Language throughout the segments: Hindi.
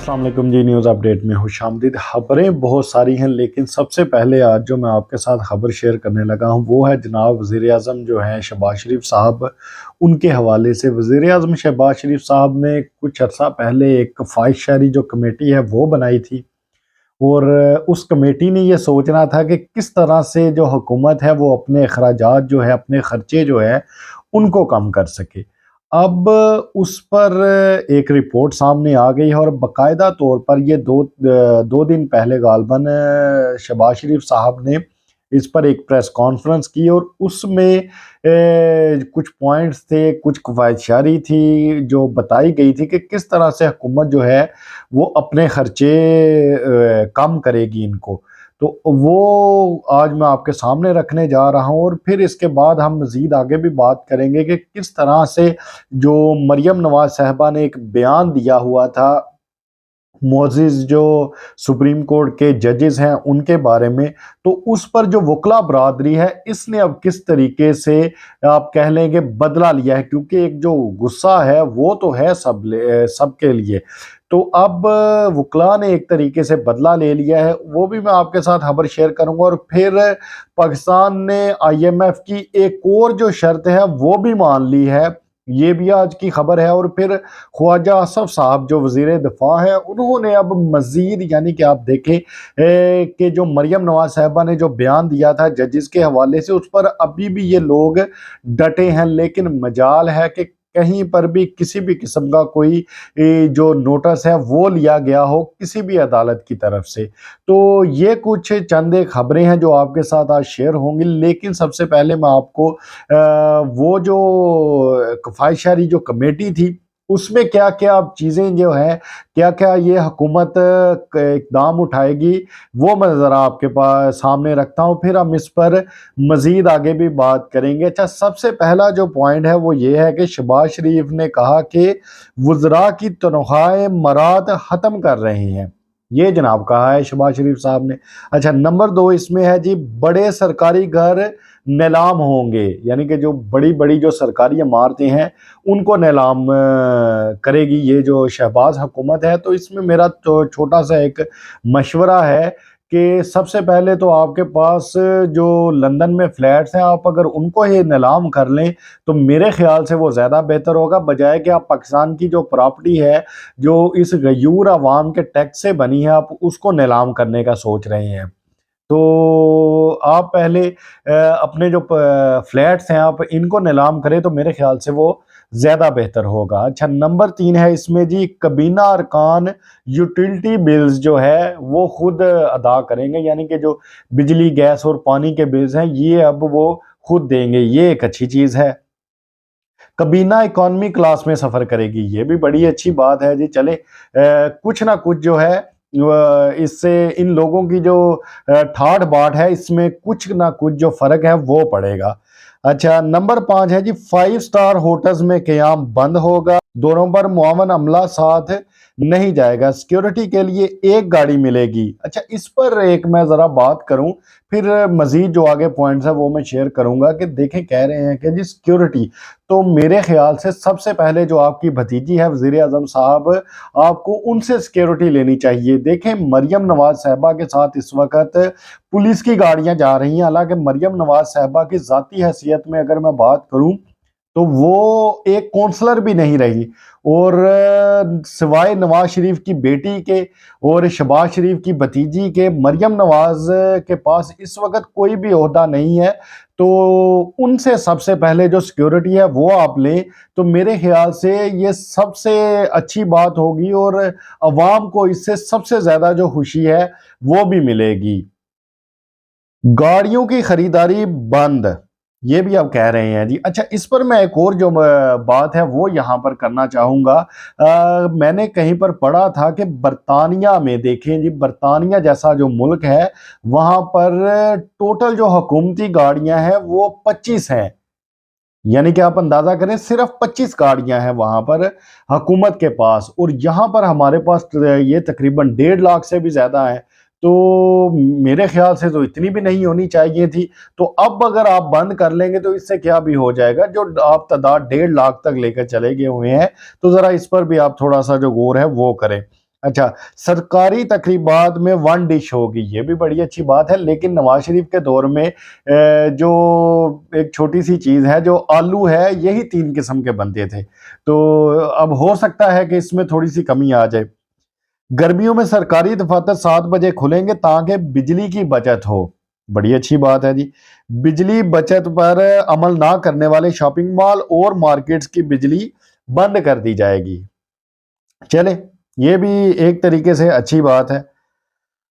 अस्सलाम वालेकुम जी। न्यूज़ अपडेट में खुशामदीद। खबरें बहुत सारी हैं, लेकिन सबसे पहले आज जो मैं आपके साथ खबर शेयर करने लगा हूं वो है जनाब वज़ीर आज़म जो हैं शहबाज शरीफ साहब, उनके हवाले से। वज़ीर आज़म शहबाज शरीफ साहब ने कुछ अर्सा पहले एक ख्वाहिश शहरी जो कमेटी है वो बनाई थी, और उस कमेटी ने ये सोचना था कि किस तरह से जो हुकूमत है वो अपने अखराजात जो है, अपने खर्चे जो है उनको कम कर सके। अब उस पर एक रिपोर्ट सामने आ गई है, और बाकायदा तौर पर ये दो दिन पहले गालबन शहबाज शरीफ साहब ने इस पर एक प्रेस कॉन्फ्रेंस की, और उसमें कुछ पॉइंट्स थे, कुछ ख्वाहिशारी थी जो बताई गई थी कि किस तरह से हुकूमत जो है वो अपने खर्चे कम करेगी इनको। तो वो आज मैं आपके सामने रखने जा रहा हूँ, और फिर इसके बाद हम मज़ीद आगे भी बात करेंगे कि किस तरह से जो मरियम नवाज साहिबा ने एक बयान दिया हुआ था मोअज़्ज़िज़ जो सुप्रीम कोर्ट के जजेस हैं उनके बारे में, तो उस पर जो वकला बरादरी है इसने अब किस तरीके से आप कह लेंगे बदला लिया है, क्योंकि एक जो गुस्सा है वो तो है सबके लिए। तो अब वकला ने एक तरीके से बदला ले लिया है, वो भी मैं आपके साथ खबर शेयर करूंगा। और फिर पाकिस्तान ने IMF की एक और जो शर्त है वो भी मान ली है, ये भी आज की खबर है। और फिर ख्वाजा असफ साहब जो वजीर दिफा है उन्होंने अब मजीद यानी कि आप देखें कि जो मरियम नवाज साहिबा ने जो बयान दिया था जजेस के हवाले से, उस पर अभी भी ये लोग डटे हैं, लेकिन मजाल है कि कहीं पर भी किसी भी किस्म का कोई जो नोटिस है वो लिया गया हो किसी भी अदालत की तरफ से। तो ये कुछ चंद एक खबरें हैं जो आपके साथ आज शेयर होंगी, लेकिन सबसे पहले मैं आपको वो जो ख्वाहिशारी जो कमेटी थी उसमें क्या क्या चीज़ें जो है, क्या क्या ये हुकूमत इकदाम उठाएगी, वो मैं ज़रा आपके पास सामने रखता हूँ, फिर हम इस पर मज़ीद आगे भी बात करेंगे। अच्छा, सबसे पहला जो पॉइंट है वो ये है कि शहबाज शरीफ ने कहा कि वज़रा की तनख्वाहें मराद ख़त्म कर रहे हैं, ये जनाब कहा है शहबाज शरीफ साहब ने। अच्छा, नंबर 2 इसमें है जी, बड़े सरकारी घर नीलाम होंगे, यानी कि जो बड़ी बड़ी जो सरकारी इमारतें हैं उनको नीलाम करेगी ये जो शहबाज हुकूमत है। तो इसमें मेरा तो छोटा सा एक मशवरा है कि सबसे पहले तो आपके पास जो लंदन में फ्लैट्स हैं, आप अगर उनको ही नीलाम कर लें तो मेरे ख्याल से वो ज़्यादा बेहतर होगा, बजाय कि आप पाकिस्तान की जो प्रॉपर्टी है जो इस गयूर अवाम के टैक्स से बनी है आप उसको नीलाम करने का सोच रहे हैं। तो आप पहले अपने जो फ्लैट्स हैं आप इनको नीलाम करें तो मेरे ख्याल से वो ज़्यादा बेहतर होगा। अच्छा, नंबर 3 है इसमें जी, कबीना अरकान यूटिलिटी बिल्स जो है वो खुद अदा करेंगे, यानी कि जो बिजली गैस और पानी के बिल्स हैं ये अब वो खुद देंगे, ये एक अच्छी चीज़ है। कबीना इकॉनमी क्लास में सफ़र करेगी, ये भी बड़ी अच्छी बात है जी। चले कुछ ना कुछ जो है इससे इन लोगों की जो ठाट बाट है इसमें कुछ ना कुछ जो फ़र्क है वो पड़ेगा। अच्छा, नंबर 5 है जी, 5 स्टार होटल्स में क़याम बंद होगा, दोनों पर मुआवन अमला साथ नहीं जाएगा, सिक्योरिटी के लिए एक गाड़ी मिलेगी। अच्छा, इस पर एक मैं ज़रा बात करूं, फिर मज़ीद जो आगे पॉइंट्स है वो मैं शेयर करूंगा कि देखें कह रहे हैं कि जी सिक्योरिटी, तो मेरे ख्याल से सबसे पहले जो आपकी भतीजी है वज़ीर आज़म साहब, आपको उनसे सिक्योरिटी लेनी चाहिए। देखें, मरियम नवाज साहिबा के साथ इस वक्त पुलिस की गाड़ियां जा रही हैं, हालांकि मरियम नवाज साहिबा की ज़ाती हैसियत में अगर मैं बात करूं तो वो एक काउंसलर भी नहीं रही, और सिवाय नवाज शरीफ की बेटी के और शहबाज शरीफ की भतीजी के मरियम नवाज के पास इस वक्त कोई भी ओहदा नहीं है। तो उनसे सबसे पहले जो सिक्योरिटी है वो आप लें तो मेरे ख्याल से ये सबसे अच्छी बात होगी, और अवाम को इससे सबसे ज़्यादा जो खुशी है वो भी मिलेगी। गाड़ियों की खरीदारी बंद, ये भी आप कह रहे हैं जी। अच्छा, इस पर मैं एक और जो बात है वो यहाँ पर करना चाहूँगा। मैंने कहीं पर पढ़ा था कि बरतानिया में, देखें जी, बरतानिया जैसा जो मुल्क है वहाँ पर टोटल जो हुकूमती गाड़ियाँ हैं वो 25 हैं, यानी कि आप अंदाजा करें सिर्फ 25 गाड़ियां हैं वहां पर हुकूमत के पास, और यहाँ पर हमारे पास ये तकरीबन 1.5 लाख से भी ज्यादा है। तो मेरे ख्याल से तो इतनी भी नहीं होनी चाहिए थी। तो अब अगर आप बंद कर लेंगे तो इससे क्या भी हो जाएगा, जो आप तादाद 1.5 लाख तक लेकर चले गए हुए हैं, तो जरा इस पर भी आप थोड़ा सा जो गौर है वो करें। अच्छा, सरकारी तकरीबात में वन डिश होगी, ये भी बड़ी अच्छी बात है, लेकिन नवाज शरीफ के दौर में जो एक छोटी सी चीज़ है, जो आलू है, यही 3 किस्म के बनते थे। तो अब हो सकता है कि इसमें थोड़ी सी कमी आ जाए। गर्मियों में सरकारी दफातर 7 बजे खुलेंगे ताकि बिजली की बचत हो। बड़ी अच्छी बात है जी। बिजली बचत पर अमल ना करने वाले शॉपिंग मॉल और मार्केट्स की बिजली बंद कर दी जाएगी। चले, ये भी एक तरीके से अच्छी बात है।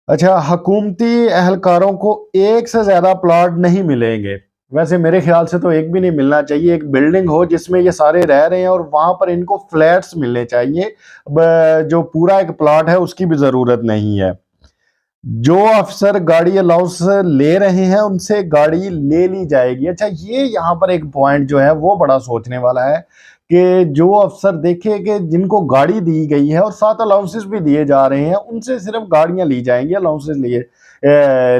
अच्छा, हकूमती एहलकारों को एक से ज़्यादा प्लॉट नहीं मिलेंगे। वैसे मेरे ख्याल से तो एक भी नहीं मिलना चाहिए। एक बिल्डिंग हो जिसमें ये सारे रह रहे हैं और वहाँ पर इनको फ्लैट्स मिलने चाहिए। जो पूरा एक प्लॉट है उसकी भी ज़रूरत नहीं है। जो अफसर गाड़ी अलाउंस ले रहे हैं उनसे गाड़ी ले ली जाएगी। अच्छा, ये यहाँ पर एक पॉइंट जो है वो बड़ा सोचने वाला है कि जो अफसर देखे कि जिनको गाड़ी दी गई है और साथ अलाउंसेस भी दिए जा रहे हैं, उनसे सिर्फ गाड़ियां ली जाएंगी, अलाउंसेस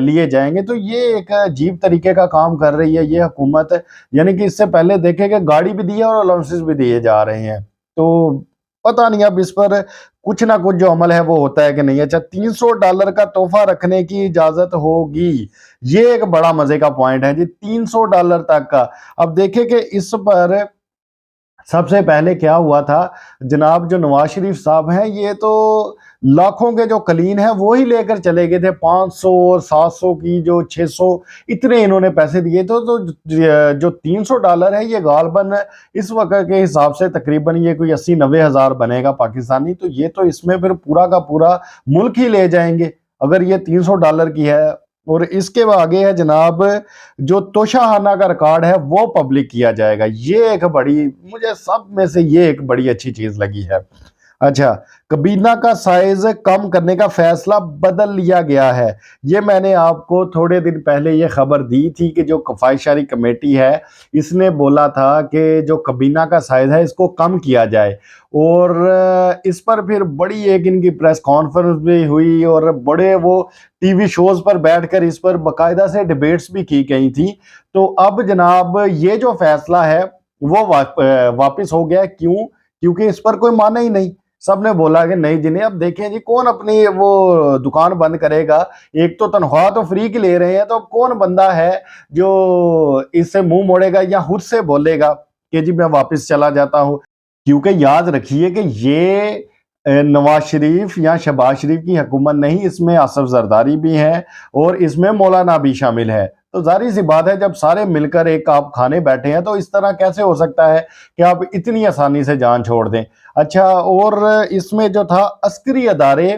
लिए जाएंगे। तो ये एक अजीब तरीके का काम कर रही है ये हुकूमत। यानी कि इससे पहले देखे कि गाड़ी भी दी है और अलाउंसेस भी दिए जा रहे हैं। तो पता नहीं अब इस पर कुछ ना कुछ जो अमल है वो होता है कि नहीं। अच्छा, $300 का तोहफा रखने की इजाजत होगी, ये एक बड़ा मजे का पॉइंट है जी। $300 तक का। अब देखें कि इस पर सबसे पहले क्या हुआ था, जनाब जो नवाज शरीफ साहब हैं, ये तो लाखों के जो कलीन हैं वो ही लेकर चले गए थे। 500 और 700 की जो 600, इतने इन्होंने पैसे दिए थे। तो जो $300 है ये गालबन इस वक्त के हिसाब से तकरीबन ये कोई 80-90 हज़ार बनेगा पाकिस्तानी। तो ये तो इसमें फिर पूरा का पूरा मुल्क ही ले जाएंगे अगर ये $300 की है। और इसके आगे है जनाब, जो तोशाखाना का रिकॉर्ड है वो पब्लिक किया जाएगा। ये एक बड़ी, मुझे सब में से ये एक बड़ी अच्छी चीज लगी है। अच्छा, कबीना का साइज कम करने का फैसला बदल लिया गया है। ये मैंने आपको थोड़े दिन पहले ये खबर दी थी कि जो कफायशारी कमेटी है इसने बोला था कि जो कबीना का साइज है इसको कम किया जाए। और इस पर फिर बड़ी एक इनकी प्रेस कॉन्फ्रेंस भी हुई और बड़े वो टीवी शोज पर बैठकर इस पर बाकायदा से डिबेट्स भी की गई थी। तो अब जनाब ये जो फैसला है वो वापस हो गया। क्यों? क्योंकि इस पर कोई माना ही नहीं। सबने बोला कि नहीं जी नहीं। अब देखें जी, कौन अपनी वो दुकान बंद करेगा? एक तो तनख्वाह तो फ्री की ले रहे हैं, तो कौन बंदा है जो इससे मुंह मोड़ेगा या खुद से बोलेगा कि जी मैं वापस चला जाता हूं? क्योंकि याद रखिए कि ये नवाज शरीफ या शहबाज शरीफ की हुकूमत नहीं, इसमें आसफ जरदारी भी है और इसमें मौलाना भी शामिल है। तो जाहिर सी बात है, जब सारे मिलकर एक आप खाने बैठे हैं तो इस तरह कैसे हो सकता है कि आप इतनी आसानी से जान छोड़ दें। अच्छा, और इसमें जो था अस्करी अदारे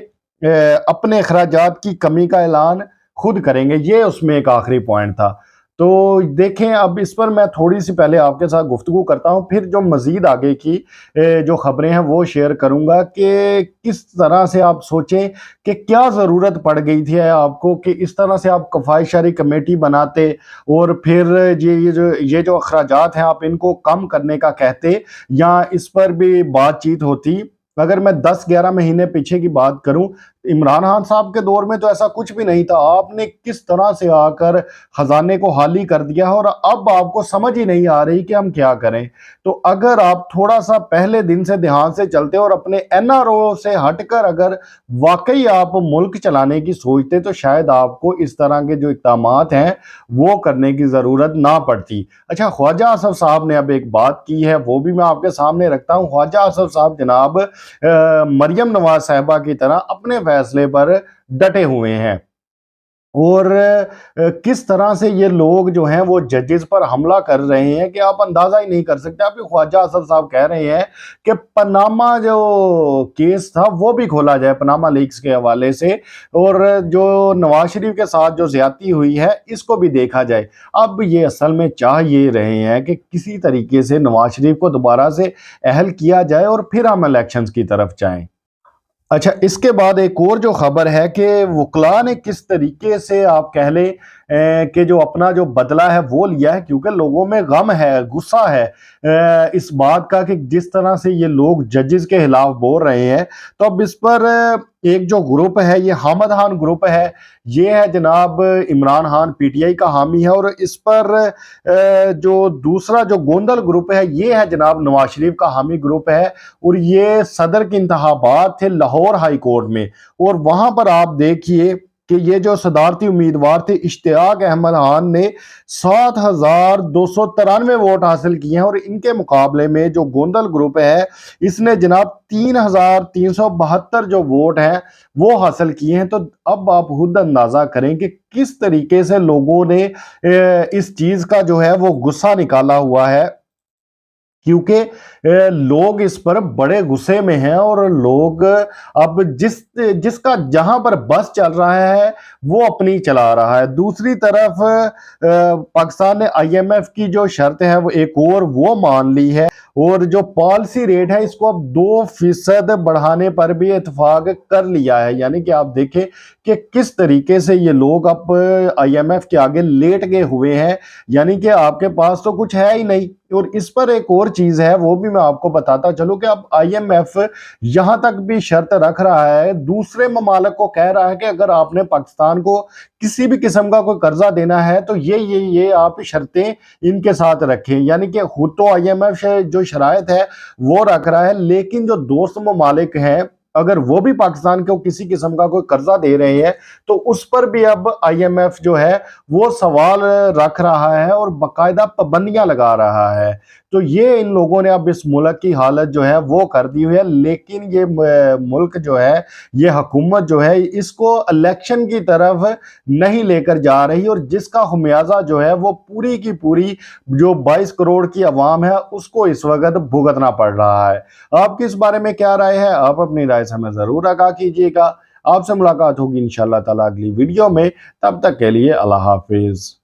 अपने अखराजात की कमी का ऐलान खुद करेंगे, ये उसमें एक आखिरी पॉइंट था। तो देखें, अब इस पर मैं थोड़ी सी पहले आपके साथ गुफ्तगू करता हूँ, फिर जो मजीद आगे की जो खबरें हैं वो शेयर करूंगा कि किस तरह से आप सोचें कि क्या ज़रूरत पड़ गई थी आपको कि इस तरह से आप कफायशारी कमेटी बनाते और फिर ये जो अखराजात हैं आप इनको कम करने का कहते या इस पर भी बातचीत होती। अगर मैं 10-11 महीने पीछे की बात करूं, इमरान खान साहब के दौर में तो ऐसा कुछ भी नहीं था। आपने किस तरह से आकर खजाने को खाली कर दिया है और अब आपको समझ ही नहीं आ रही कि हम क्या करें। तो अगर आप थोड़ा सा पहले दिन से ध्यान से चलते और अपने एनआरओ से हटकर अगर वाकई आप मुल्क चलाने की सोचते तो शायद आपको इस तरह के जो इक़दामात हैं वो करने की ज़रूरत ना पड़ती। अच्छा, ख्वाजा आसफ साहब ने अब एक बात की है, वो भी मैं आपके सामने रखता हूँ। ख्वाजा आसफ साहब जनाब मरियम नवाज साहिबा की तरह अपने फैसले पर डटे हुए हैं। और किस तरह से ये लोग जो हैं वो जजेस पर हमला कर रहे हैं कि आप अंदाजा ही नहीं कर सकते। अभी ख्वाजा आसफ साहब कह रहे हैं कि पनामा जो केस था वो भी खोला जाए, पनामा लीक्स के हवाले से, और जो नवाज शरीफ के साथ जो ज्यादती हुई है इसको भी देखा जाए। अब ये असल में चाह ये रहे हैं कि किसी तरीके से नवाज शरीफ को दोबारा से अहल किया जाए और फिर हम इलेक्शंस की तरफ जाएं। अच्छा, इसके बाद एक और जो खबर है कि वकला ने किस तरीके से आप कह लें कि जो अपना जो बदला है वो लिया है, क्योंकि लोगों में गम है, गुस्सा है इस बात का कि जिस तरह से ये लोग जजेस के खिलाफ बोल रहे हैं। तो अब इस पर एक जो ग्रुप है, ये हामिद खान ग्रुप है, ये है जनाब इमरान खान पीटीआई का हामी है, और इस पर जो दूसरा जो गोंदल ग्रुप है, ये है जनाब नवाज शरीफ का हामी ग्रुप है। और ये सदर के इंतखाबात थे लाहौर हाई कोर्ट में, और वहां पर आप देखिए कि ये जो सदारती उम्मीदवार थे इश्तियाक अहमद खान ने 7,293 वोट हासिल किए हैं, और इनके मुकाबले में जो गोंदल ग्रुप है इसने जनाब 3,372 जो वोट हैं वो हासिल किए हैं। तो अब आप खुद अंदाजा करें कि किस तरीके से लोगों ने इस चीज का जो है वो गुस्सा निकाला हुआ है, क्योंकि लोग इस पर बड़े गुस्से में हैं, और लोग अब जिसका जहां पर बस चल रहा है वो अपनी चला रहा है। दूसरी तरफ पाकिस्तान ने आईएमएफ की जो शर्त है वो एक और वो मान ली है, और जो पॉलिसी रेट है इसको अब 2% बढ़ाने पर भी इत्तेफाक कर लिया है। यानी कि आप देखें कि किस तरीके से ये लोग अब आईएमएफ के आगे लेट गए हुए हैं, यानी कि आपके पास तो कुछ है ही नहीं। और इस पर एक और चीज है वो भी मैं आपको बताता चलूं कि अब आईएमएफ यहां तक भी शर्त रख रहा है, दूसरे ममालिक को कह रहा है कि अगर आपने पाकिस्तान को किसी भी किस्म का कोई कर्जा देना है तो ये आप शर्तें इनके साथ रखें। यानी कि खुद तो आईएमएफ जो शराइत है वो रख रहा है, लेकिन जो दोस्त ममालिक हैं अगर वो भी पाकिस्तान को किसी किस्म का कोई कर्जा दे रहे हैं तो उस पर भी अब आईएमएफ जो है वो सवाल रख रहा है और बाकायदा पाबंदियां लगा रहा है। तो ये इन लोगों ने अब इस मुल्क की हालत जो है वो कर दी हुई है। लेकिन ये मुल्क जो है, ये हुकूमत जो है, इसको इलेक्शन की तरफ नहीं लेकर जा रही, और जिसका खमियाजा जो है वो पूरी की पूरी जो 22 करोड़ की आवाम है उसको इस वक्त भुगतना पड़ रहा है। आपकी इस बारे में क्या राय है? आप अपनी राय से हमें जरूर आगाह कीजिएगा। आपसे मुलाकात होगी इंशाअल्लाह ताला अगली वीडियो में। तब तक के लिए अल्लाह हाफिज।